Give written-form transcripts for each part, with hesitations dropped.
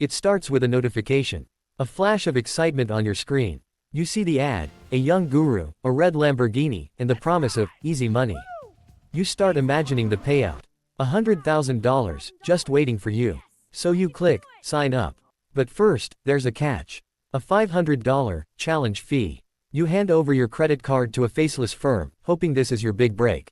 It starts with a notification. A flash of excitement on your screen. You see the ad, a young guru, a red Lamborghini, and the promise of easy money. You start imagining the payout. $100,000, just waiting for you. So you click, sign up. But first, there's a catch. A $500 challenge fee. You hand over your credit card to a faceless firm, hoping this is your big break.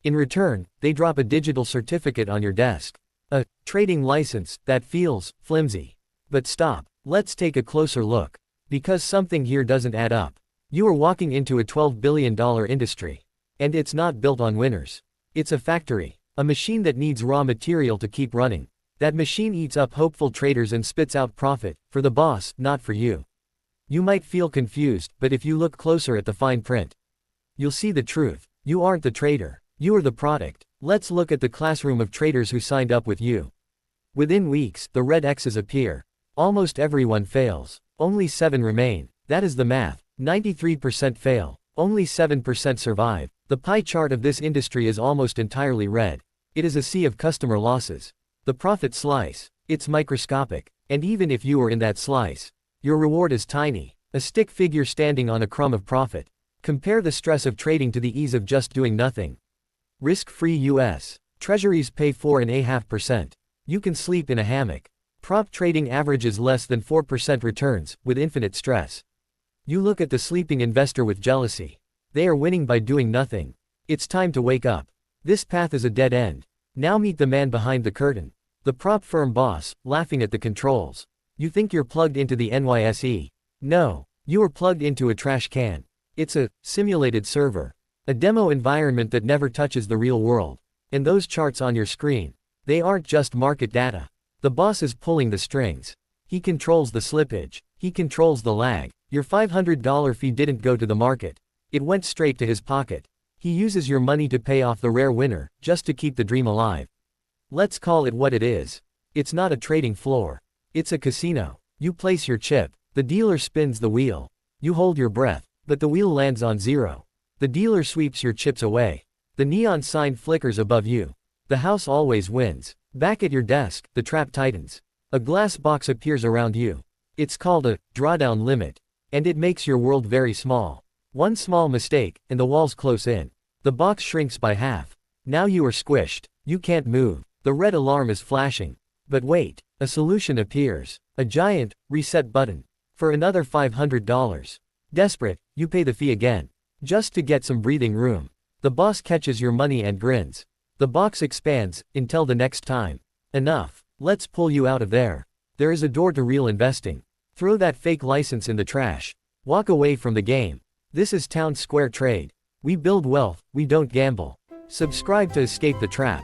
In return, they drop a digital certificate on your desk. A trading license that feels flimsy. But stop, let's take a closer look. Because something here doesn't add up. You are walking into a $12 billion industry. And it's not built on winners. It's a factory, a machine that needs raw material to keep running. That machine eats up hopeful traders and spits out profit, for the boss, not for you. You might feel confused, but if you look closer at the fine print, you'll see the truth. You aren't the trader. You are the product. Let's look at the classroom of traders who signed up with you. Within weeks, the red X's appear. Almost everyone fails. Only 7 remain. That is the math. 93% fail. Only 7% survive. The pie chart of this industry is almost entirely red. It is a sea of customer losses. The profit slice. It's microscopic. And even if you are in that slice, your reward is tiny. A stick figure standing on a crumb of profit. Compare the stress of trading to the ease of just doing nothing. Risk-free U.S. Treasuries pay 4.5%. You can sleep in a hammock. Prop trading averages less than 4% returns, with infinite stress. You look at the sleeping investor with jealousy. They are winning by doing nothing. It's time to wake up. This path is a dead end. Now meet the man behind the curtain. The prop firm boss, laughing at the controls. You think you're plugged into the NYSE. No, you are plugged into a trash can. It's a simulated server. A demo environment that never touches the real world. And those charts on your screen, they aren't just market data. The boss is pulling the strings. He controls the slippage. He controls the lag. Your $500 fee didn't go to the market. It went straight to his pocket. He uses your money to pay off the rare winner, just to keep the dream alive. Let's call it what it is. It's not a trading floor. It's a casino. You place your chip. The dealer spins the wheel. You hold your breath, but the wheel lands on zero. The dealer sweeps your chips away. The neon sign flickers above you. The house always wins. Back at your desk, the trap tightens. A glass box appears around you. It's called a drawdown limit. And it makes your world very small. One small mistake, and the walls close in. The box shrinks by half. Now you are squished. You can't move. The red alarm is flashing. But wait, a solution appears. A giant reset button. For another $500. Desperate, you pay the fee again. Just to get some breathing room. The boss catches your money and grins. The box expands, until the next time. Enough. Let's pull you out of there. There is a door to real investing. Throw that fake license in the trash. Walk away from the game. This is Town Square Trade. We build wealth, we don't gamble. Subscribe to escape the trap.